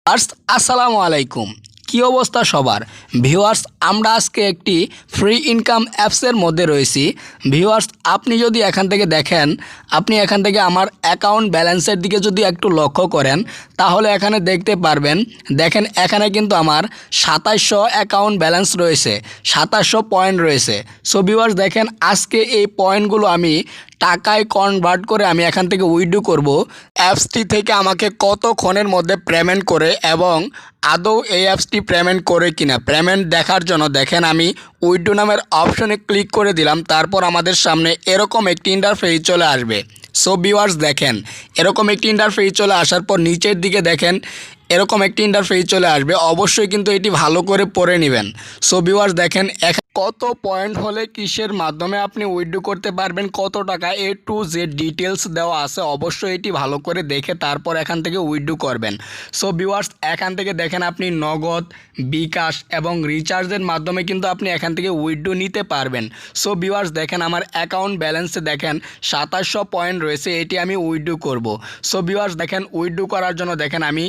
আসসালামু আলাইকুম। কি অবস্থা সবার ভিউয়ার্স? আমরা আজকে একটি ফ্রি ইনকাম অ্যাপসের মধ্যে রয়েছি। ভিউয়ার্স, আপনি যদি এখান থেকে দেখেন, আপনি এখান থেকে আমার অ্যাকাউন্ট ব্যালেন্সের দিকে যদি একটু লক্ষ্য করেন, তাহলে এখানে দেখতে পারবেন। দেখেন, এখানে কিন্তু আমার 2700 অ্যাকাউন্ট ব্যালেন্স রয়েছে, 2700 পয়েন্ট রয়েছে। সো ভিউয়ার্স, দেখেন আজকে এই পয়েন্টগুলো আমি টাকায় কনভার্ট করে আমি এখান থেকে উইথড্র করব। অ্যাপসটি থেকে আমাকে কতক্ষণের মধ্যে পেমেন্ট করে এবং আদৌ এই অ্যাপসটি পেমেন্ট করে কিনা, পেমেন্ট দেখার জন্য দেখেন আমি উইথড্র নামের অপশনে ক্লিক করে দিলাম। তারপর আমাদের সামনে এরকম একটি ইন্টারফেস চলে আসবে। সো ভিউয়ার্স, দেখেন এরকম একটি ইন্টারফেস চলে আসার পর নিচের দিকে দেখেন এরকম একটি ইন্টারফেস চলে আসবে। অবশ্যই কিন্তু এটি ভালো করে পড়ে নেবেন। সো ভিউয়ার্স, দেখেন কত পয়েন্ট হলে কিসের মাধ্যমে আপনি উইথড্র করতে পারবেন, কত টাকা A to Z ডিটেলস দেওয়া আছে। অবশ্যই এটি ভালো করে দেখে তারপর এখান থেকে উইথড্র করবেন। সো ভিউয়ার্স, এখান থেকে দেখেন আপনি নগদ, বিকাশ এবং রিচার্জের মাধ্যমে কিন্তু আপনি এখান থেকে উইথড্র নিতে পারবেন। সো ভিউয়ার্স, দেখেন আমার অ্যাকাউন্ট ব্যালেন্সে দেখেন 2700 পয়েন্ট রয়েছে, এটি আমি উইথড্র করব। সো ভিউয়ার্স, দেখেন উইথড্র করার জন্য দেখেন আমি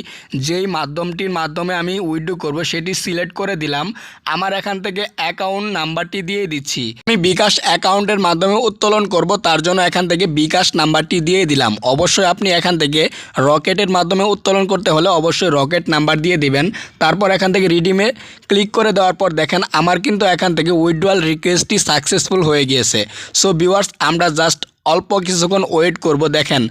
যেই মাধ্যমটির মাধ্যমে আমি উইথড্র করব সেটি সিলেক্ট করে দিলাম। আমার এখান থেকে অ্যাকাউন্ট নাম্বারটি দিয়ে দিচ্ছি। আমি বিকাশ অ্যাকাউন্টের মাধ্যমে উত্তোলন করব, তার জন্য এখান থেকে বিকাশ নাম্বারটি দিয়ে দিলাম। অবশ্যই আপনি এখান থেকে রকেটের মাধ্যমে উত্তোলন করতে হলে অবশ্যই রকেট নাম্বার দিয়ে দিবেন। তারপর এখান থেকে রিডিমে ক্লিক করে দেওয়ার পর দেখেন আমার কিন্তু এখান থেকে উইথড্রয়াল রিকোয়েস্টটি সাকসেসফুল হয়ে গিয়েছে। সো ভিউয়ার্স, আমরা জাস্ট অল্প কিছুক্ষণ ওয়েট করব। দেখেন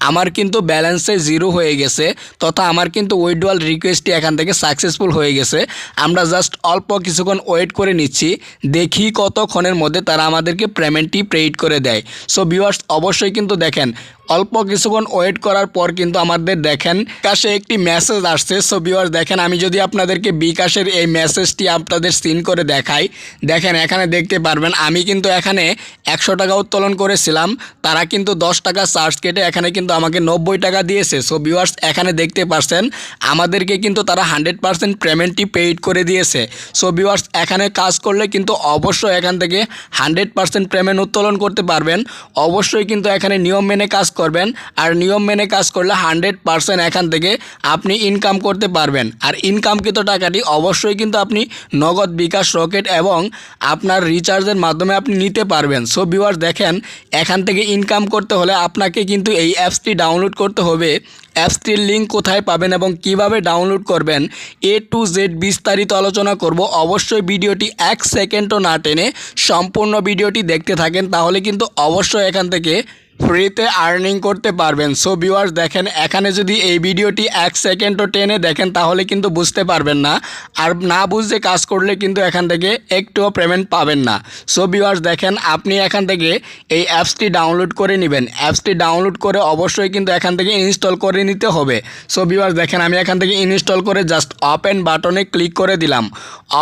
আমার কিন্তু ব্যালেন্সে 0 হয়ে গেছে, তথা আমার কিন্তু উইথড্রয়াল রিকোয়েস্টটি এখান থেকে সাকসেসফুল হয়ে গেছে। আমরা জাস্ট অল্প কিছুক্ষণ ওয়েট করে নিচ্ছি, দেখি কতক্ষণের মধ্যে তারা আমাদেরকে পেমেন্টটি পেইড করে দেয়। সো ভিউয়ার্স, অবশ্যই কিন্তু দেখেন অল্প কিছুক্ষণ ওয়েট করার পর কিন্তু আমাদের দেখেন বিকাশে একটি মেসেজ আসছে। সো ভিউয়ার্স, দেখেন আমি যদি আপনাদেরকে বিকাশের এই মেসেজটি আপনাদের সিন করে দেখাই, দেখেন এখানে দেখতে পারবেন আমি কিন্তু এখানে 100 টাকা উত্তোলন করেছিলাম, তারা কিন্তু 10 টাকা চার্জ কেটে এখানে কিন্তু আমাকে 90 টাকা দিয়েছে। সো ভিউয়ার্স, এখানে দেখতে পাচ্ছেন আমাদেরকে কিন্তু তারা 100% পেমেন্টটি পেইড করে দিয়েছে। সো ভিউয়ার্স, এখানে কাজ করলে কিন্তু অবশ্যই এখান থেকে 100% পেমেন্ট উত্তোলন করতে পারবেন। অবশ্যই কিন্তু এখানে নিয়ম মেনে কাজ করবেন, আর নিয়ম মেনে কাজ করলে 100% এখান থেকে আপনি ইনকাম করতে পারবেন। আর ইনকামকৃত টাকাটি অবশ্যই কিন্তু আপনি নগদ, বিকাশ, রকেট এবং আপনার রিচার্জের মাধ্যমে আপনি নিতে পারবেন। সো ভিউয়ার্স, দেখেন এখান থেকে ইনকাম করতে হলে আপনাকে কিন্তু এই অ্যাপসটি ডাউনলোড করতে হবে। অ্যাপসটির লিঙ্ক কোথায় পাবেন এবং কিভাবে ডাউনলোড করবেন A to Z বিস্তারিত আলোচনা করব। অবশ্যই ভিডিওটি 1 সেকেন্ডও না টেনে সম্পূর্ণ ভিডিওটি দেখতে থাকেন, তাহলে কিন্তু অবশ্যই এখান থেকে ফ্রিতে আর্নিং করতে পারবেন। সো ভিউয়ার্স, দেখেন এখানে যদি এই ভিডিওটি 1 সেকেন্ডও টেনে দেখেন তাহলে কিন্তু বুঝতে পারবেন না, আর না বুঝতে কাজ করলে কিন্তু এখান থেকে একটুও পেমেন্ট পাবেন না। সো ভিউয়ার্স, দেখেন আপনি এখান থেকে এই অ্যাপসটি ডাউনলোড করে নেবেন। অ্যাপসটি ডাউনলোড করে অবশ্যই কিন্তু এখান থেকে ইনস্টল করে নিতে হবে। সো ভিউয়ার্স, দেখেন আমি এখান থেকে ইনস্টল করে জাস্ট ওপেন বাটনে ক্লিক করে দিলাম।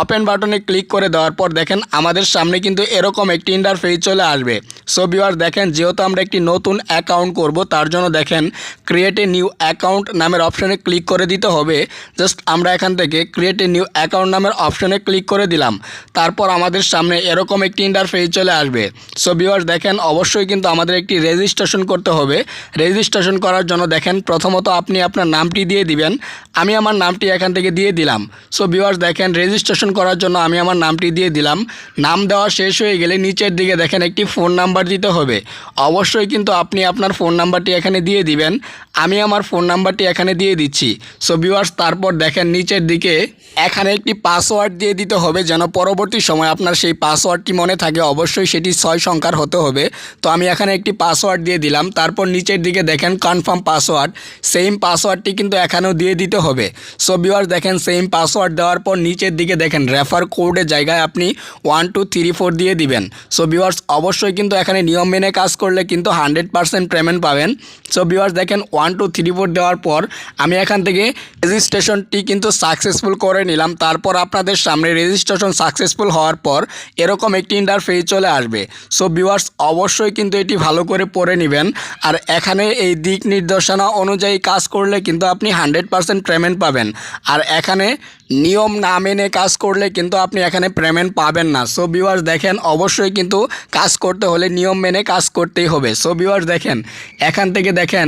ওপেন বাটনে ক্লিক করে দেওয়ার পর দেখেন আমাদের সামনে কিন্তু এরকম একটি ইন্টারফেস চলে আসবে। সো ভিউয়ার্স, দেখেন যেহেতু আমরা একটি নতুন অ্যাকাউন্ট করব, তার জন্য দেখেন ক্রিয়েট এ নিউ অ্যাকাউন্ট নামের অপশনে ক্লিক করে দিতে হবে। জাস্ট আমরা এখান থেকে ক্রিয়েট এ নিউ অ্যাকাউন্ট নামের অপশনে ক্লিক করে দিলাম। তারপর আমাদের সামনে এরকম একটি ইন্টারফেস চলে আসবে। সো ভিউয়ার্স, দেখেন অবশ্যই কিন্তু আমাদের একটি রেজিস্ট্রেশন করতে হবে। রেজিস্ট্রেশন করার জন্য দেখেন প্রথমত আপনি আপনার নামটি দিয়ে দিবেন। আমি আমার নামটি এখান থেকে দিয়ে দিলাম। সো ভিউয়ার্স, দেখেন রেজিস্ট্রেশন করার জন্য আমি আমার নামটি দিয়ে দিলাম। নাম দেওয়া শেষ হয়ে গেলে নিচের দিকে দেখেন একটি ফোন নাম্বার দিতে হবে। অবশ্যই কিন্তু আপনি আপনার ফোন নাম্বারটি এখানে দিয়ে দিবেন। আমি আমার ফোন নাম্বারটি এখানে দিয়ে দিচ্ছি। সো ভিউয়ার্স, তারপর দেখেন নিচের দিকে এখানে একটি পাসওয়ার্ড দিয়ে দিতে হবে, যেন পরবর্তী সময় আপনার সেই পাসওয়ার্ডটি মনে থাকে। অবশ্যই সেটি 6 সংখ্যার হতে হবে। তো আমি এখানে একটি পাসওয়ার্ড দিয়ে দিলাম। তারপর নিচের দিকে দেখেন কনফার্ম পাসওয়ার্ড, সেম পাসওয়ার্ডটি কিন্তু এখানেও দিয়ে দিতে হবে। সো ভিউয়ার্স, দেখেন সেম পাসওয়ার্ড দেওয়ার পর নিচের দিকে দেখেন রেফার কোডের জায়গায় আপনি 1 2 3 4 দিয়ে দিবেন। সো ভিউয়ার্স, অবশ্যই কিন্তু এখানে নিয়ম মেনে কাজ করলে কিন্তু 100% পেমেন্ট পাবেন। সো ভিউয়ার্স, দেখেন 1 2 3 4 দেওয়ার পর আমি এখান থেকে রেজিস্ট্রেশনটি কিন্তু সাকসেসফুল করে নিলাম। তারপর আপনাদের সামনে রেজিস্ট্রেশন সাকসেসফুল হওয়ার পর এরকম একটি ইন্টারফেস চলে আসবে। সো ভিউয়ার্স, অবশ্যই কিন্তু এটি ভালো করে পড়ে নেবেন, আর এখানে এই দিক নির্দেশনা অনুযায়ী কাজ করলে কিন্তু আপনি 100% পেমেন্ট পাবেন। আর এখানে নিয়ম না মেনে কাজ করলে কিন্তু আপনি এখানে পেমেন্ট পাবেন না। সো ভিউয়ার্স, দেখেন অবশ্যই কিন্তু কাজ করতে হলে নিয়ম মেনে কাজ করতেই হবে। সো ভিউয়ার্স, দেখেন এখান থেকে দেখেন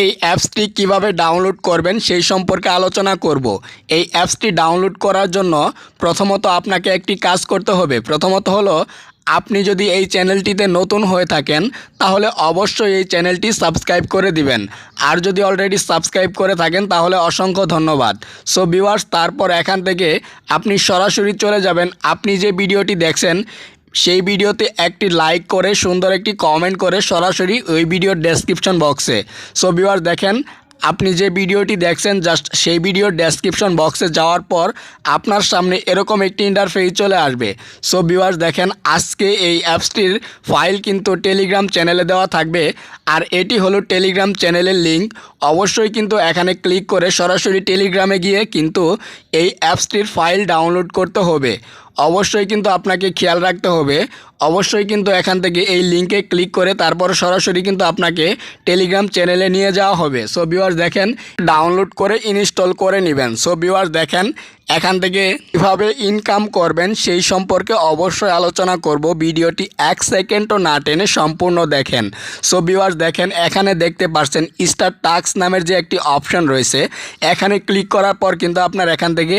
এই অ্যাপসটি কিভাবে ডাউনলোড করবেন সেই সম্পর্কে আলোচনা করব। এই অ্যাপসটি ডাউনলোড করার জন্য প্রথমত আপনাকে একটি কাজ করতে হবে। প্রথমত হলো আপনি যদি এই চ্যানেলটিতে নতুন হয়ে থাকেন তাহলে অবশ্যই এই চ্যানেলটি সাবস্ক্রাইব করে দিবেন। আর যদি অলরেডি সাবস্ক্রাইব করে থাকেন তাহলে অসংখ্য ধন্যবাদ। সো ভিউয়ার্স, তারপর এখান থেকে আপনি সরাসরি চলে যাবেন। আপনি যে ভিডিওটি দেখছেন সেই ভিডিওতে একটি লাইক করে সুন্দর একটি কমেন্ট করে সরাসরি ওই ভিডিওর ডেসক্রিপশন বক্সে। সো ভিউয়ার্স দেখেন, আপনি যে ভিডিওটি দেখছেন জাস্ট সেই ভিডিওর ডেসক্রিপশন বক্সে যাওয়ার পর আপনার সামনে এরকম একটি ইন্টারফেস চলে আসবে। সো ভিউয়ার্স দেখেন, আজকে এই অ্যাপসটির ফাইল কিন্তু টেলিগ্রাম চ্যানেলে দেওয়া থাকবে। আর এটি হলো টেলিগ্রাম চ্যানেলের লিঙ্ক। অবশ্যই কিন্তু এখানে ক্লিক করে সরাসরি টেলিগ্রামে গিয়ে কিন্তু এই অ্যাপসটির ফাইল ডাউনলোড করতে হবে। অবশ্যই কিন্তু আপনাকে খেয়াল রাখতে হবে, অবশ্যই কিন্তু এখান থেকে এই লিঙ্কে ক্লিক করে তারপর সরাসরি কিন্তু আপনাকে টেলিগ্রাম চ্যানেলে নিয়ে যাওয়া হবে। সো ভিউয়ার্স দেখেন, ডাউনলোড করে ইনস্টল করে নেবেন। সো ভিউয়ার্স দেখেন, এখান থেকে কীভাবে ইনকাম করবেন সেই সম্পর্কে অবশ্যই আলোচনা করব। ভিডিওটি 1 সেকেন্ডও না টেনে সম্পূর্ণ দেখেন। সো ভিউয়ার্স দেখেন, এখানে দেখতে পাচ্ছেন স্টার টাস্ক নামের যে একটি অপশন রয়েছে, এখানে ক্লিক করার পর কিন্তু আপনার এখান থেকে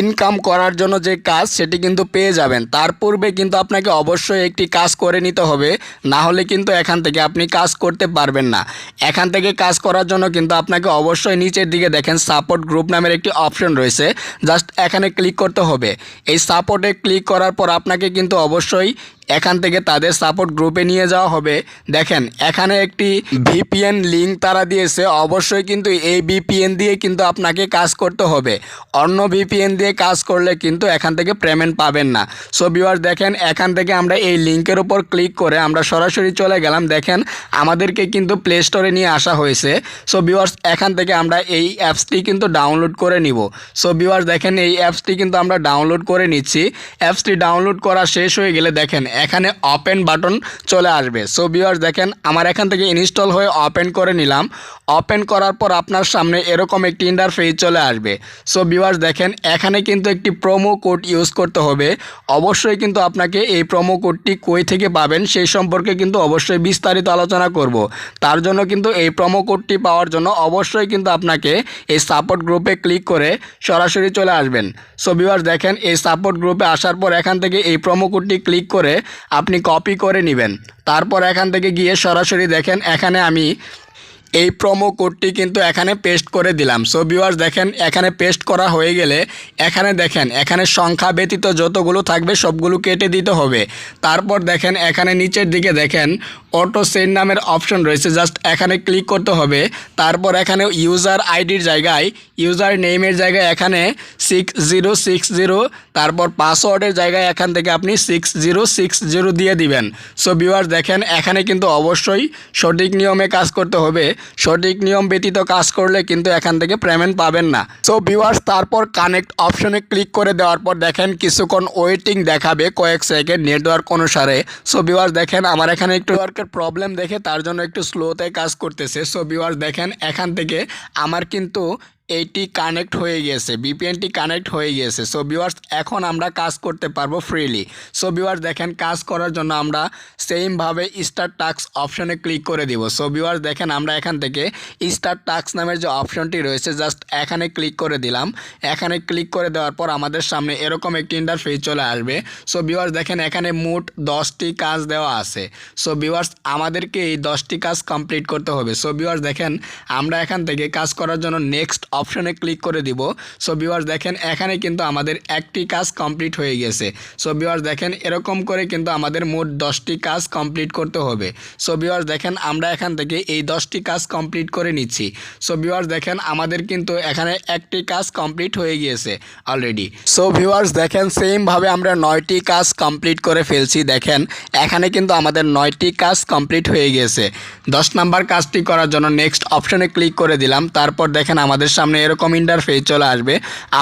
ইনকাম করার জন্য যে কাজ সেটি কিন্তু পেয়ে যাবেন। তার পূর্বে কিন্তু আপনাকে অবশ্যই একটি কাজ করে নিতে হবে, না হলে কিন্তু এখান থেকে আপনি কাজ করতে পারবেন না। এখান থেকে কাজ করার জন্য কিন্তু আপনাকে অবশ্যই নিচের দিকে দেখেন সাপোর্ট গ্রুপ নামের একটি অপশন রয়েছে, জাস্ট এখানে ক্লিক করতে হবে। এই সাপোর্টে ক্লিক করার পর আপনাকে কিন্তু অবশ্যই এখান থেকে তাদের সাপোর্ট গ্রুপে নিয়ে যাওয়া হবে। দেখেন এখানে একটি ভিপিএন লিঙ্ক তারা দিয়েছে, অবশ্যই কিন্তু এই ভিপিএন দিয়ে কিন্তু আপনাকে কাজ করতে হবে। অন্য ভিপিএন দিয়ে কাজ করলে কিন্তু এখান থেকে পেমেন্ট পাবেন না। সো ভিউয়ার্স দেখেন, এখান থেকে আমরা এই লিঙ্কের উপর ক্লিক করে আমরা সরাসরি চলে গেলাম। দেখেন আমাদেরকে কিন্তু প্লে স্টোরে নিয়ে আসা হয়েছে। সো ভিউয়ার্স এখান থেকে আমরা এই অ্যাপসটি কিন্তু ডাউনলোড করে নিব। সো ভিউয়ার্স দেখেন, এই অ্যাপসটি কিন্তু আমরা ডাউনলোড করে নিচ্ছি। অ্যাপসটি ডাউনলোড করা শেষ হয়ে গেলে দেখেন এখানে ওপেন বাটন চলে আসবে। সো ভিউয়ার্স দেখেন, আমার এখান থেকে ইনস্টল হয়ে ওপেন করে নিলাম। ওপেন করার পর আপনার সামনে এরকম একটি ইন্টারফেস চলে আসবে। সো ভিউয়ার্স দেখেন, এখানে কিন্তু একটি প্রোমো কোড ইউজ করতে হবে। অবশ্যই কিন্তু আপনাকে এই প্রোমো কোডটি কই থেকে পাবেন সেই সম্পর্কে কিন্তু অবশ্যই বিস্তারিত আলোচনা করব। তার জন্য কিন্তু এই প্রোমো কোডটি পাওয়ার জন্য অবশ্যই কিন্তু আপনাকে এই সাপোর্ট গ্রুপে ক্লিক করে সরাসরি চলে আসবেন। সো ভিউয়ার্স দেখেন, এই সাপোর্ট গ্রুপে আসার পর এখান থেকে এই প্রোমো কোডটি ক্লিক করে আপনি কপি করে নেবেন। তারপর এখান থেকে গিয়ে সরাসরি দেখেন এখানে আমি এই প্রোমো কোডটি কিন্তু এখানে পেস্ট করে দিলাম। সো ভিউয়ার্স দেখেন, এখানে পেস্ট করা হয়ে গেলে এখানে দেখেন এখানে সংখ্যা ব্যতীত যতগুলো থাকবে সবগুলো কেটে দিতে হবে। তারপর দেখেন এখানে নিচের দিকে দেখেন অটো সেন্ড নামের অপশন রয়েছে, জাস্ট এখানে ক্লিক করতে হবে। তারপর এখানে ইউজার আইডির জায়গায় ইউজার নেমের জায়গায় এখানে 6060, তারপর পাসওয়ার্ডের জায়গায় এখান থেকে আপনি 6060 দিয়ে দিবেন। সো ভিউয়ার্স দেখেন, এখানে কিন্তু অবশ্যই সঠিক নিয়মে কাজ করতে হবে। সঠিক নিয়ম ব্যতীত কাজ করলে কিন্তু এখান থেকে পেমেন্ট পাবেন না। সো ভিউয়ার্স তারপর কানেক্ট অপশনে ক্লিক করে দেওয়ার পর দেখেন কিছুক্ষণ ওয়েটিং দেখাবে, কয়েক সেকেন্ড নেটওয়ার্ক অনুসারে। সো ভিউয়ার্স দেখেন, আমার এখানে একটু নেটওয়ার্কের প্রবলেম দেখে তার জন্য একটু স্লোতে কাজ করতেছে। সো ভিউয়ার্স দেখেন, এখান থেকে আমার কিন্তু এইটি কানেক্ট হয়ে গিয়েছে, ভিপিএনটি কানেক্ট হয়ে গিয়েছে। সো ভিউয়ার্স এখন আমরা কাজ করতে পারবো ফ্রিলি। সো ভিউয়ার্স দেখেন, কাজ করার জন্য আমরা সেমভাবে স্টার্ট টাস্ক অপশনে ক্লিক করে দিব। সো ভিউয়ার্স দেখেন, আমরা এখান থেকে স্টার্ট টাস্ক নামের যে অপশনটি রয়েছে জাস্ট এখানে ক্লিক করে দিলাম। এখানে ক্লিক করে দেওয়ার পর আমাদের সামনে এরকম একটি ইন্টারফেস চলে আসবে। সো ভিউয়ার্স দেখেন, এখানে মোট 10টি কাজ দেওয়া আছে। সো ভিউয়ার্স আমাদেরকে এই 10টি কাজ কমপ্লিট করতে হবে। সো ভিউয়ার্স দেখেন, আমরা এখান থেকে কাজ করার জন্য নেক্সট অপশনে ক্লিক করে দিব। সো ভিউয়ার্স দেখেন, এখানে কিন্তু আমাদের একটি কাজ কমপ্লিট হয়ে গেছে। সো ভিউয়ার্স দেখেন, এরকম করে কিন্তু আমাদের মোট 10টি কাজ কমপ্লিট করতে হবে। সো ভিউয়ার্স দেখেন, আমরা এখান থেকে এই 10টি কাজ কমপ্লিট করে নিচ্ছি। সো ভিউয়ার্স দেখেন, আমাদের কিন্তু এখানে একটি কাজ কমপ্লিট হয়ে গিয়েছে অলরেডি। সো ভিউয়ার্স দেখেন, সেমভাবে আমরা 9টি কাজ কমপ্লিট করে ফেলছি। দেখেন এখানে কিন্তু আমাদের 9টি কাজ কমপ্লিট হয়ে গিয়েছে। 10 নাম্বার কাজটি করার জন্য নেক্সট অপশনে ক্লিক করে দিলাম। তারপর দেখেন আমাদের সামনে এরকম ইন্টারফেস চলে আসবে।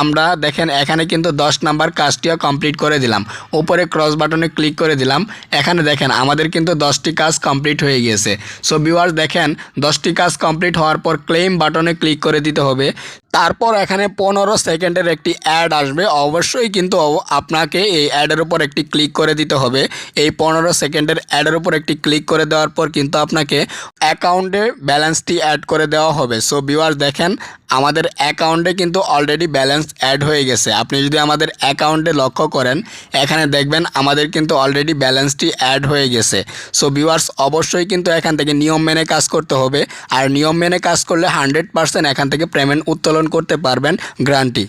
আমরা দেখেন এখানে কিন্তু 10 নাম্বার কাজটিও কমপ্লিট করে দিলাম। উপরে ক্রস বাটনে ক্লিক করে দিলাম। এখানে দেখেন আমাদের কিন্তু 10টি কাজ কমপ্লিট হয়ে গিয়েছে। সো ভিউয়ার্স দেখেন 10টি কাজ কমপ্লিট হওয়ার পর ক্লেম বাটনে ক্লিক করে দিতে হবে। তারপর এখানে 15 সেকেন্ডের একটি অ্যাড আসবে। অবশ্যই কিন্তু আপনাকে এই অ্যাডের উপর একটি ক্লিক করে দিতে হবে। এই 15 সেকেন্ডের অ্যাডের উপর একটি ক্লিক করে দেওয়ার পর কিন্তু আপনাকে অ্যাকাউন্টে ব্যালেন্সটি অ্যাড করে দেওয়া হবে। সো ভিউয়ার্স দেখেন আমাদের অ্যাকাউন্টে কিন্তু অলরেডি ব্যালেন্স অ্যাড হয়ে গেছে। আপনি যদি আমাদের অ্যাকাউন্টে লক্ষ্য করেন এখানে দেখবেন আমাদের কিন্তু অলরেডি ব্যালেন্সটি অ্যাড হয়ে গেছে। সো ভিউয়ার্স অবশ্যই কিন্তু এখান থেকে নিয়ম মেনে কাজ করতে হবে। আর নিয়ম মেনে কাজ করলে 100% এখান থেকে পেমেন্ট উত্তোলন করতে পারবেন, গ্যারান্টি।